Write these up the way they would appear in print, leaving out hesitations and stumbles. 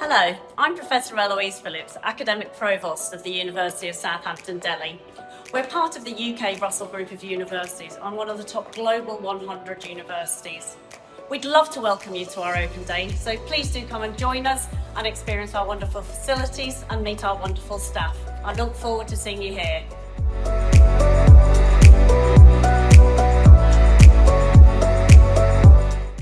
Hello, I'm Professor Eloise Phillips, Academic Provost of the University of Southampton, Delhi. We're part of the UK Russell Group of Universities and one of the top global 100 universities. We'd love to welcome you to our open day, so please do come and join us and experience our wonderful facilities and meet our wonderful staff. I look forward to seeing you here.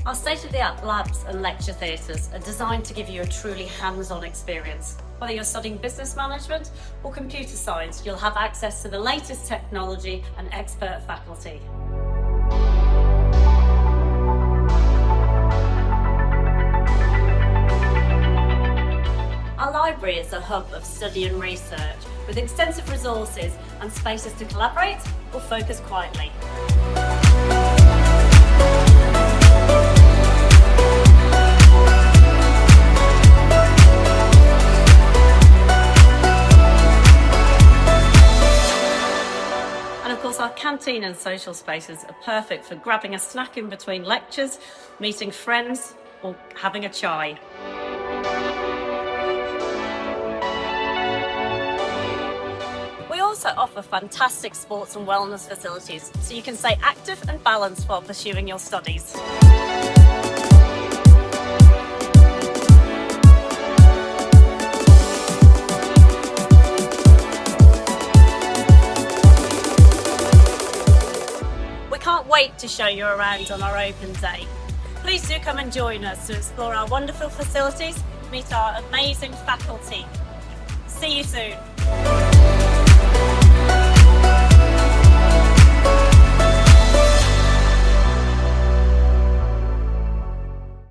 Our state-of-the-art labs and lecture theatres are designed to give you a truly hands-on experience. Whether you're studying business management or computer science, you'll have access to the latest technology and expert faculty. Our library is a hub of study and research with extensive resources and spaces to collaborate or focus quietly. And of course, our canteen and social spaces are perfect for grabbing a snack in between lectures, meeting friends, or having a chai. We also offer fantastic sports and wellness facilities, so you can stay active and balanced while pursuing your studies. We can't wait to show you around on our open day. Please do come and join us to explore our wonderful facilities, meet our amazing faculty. See you soon.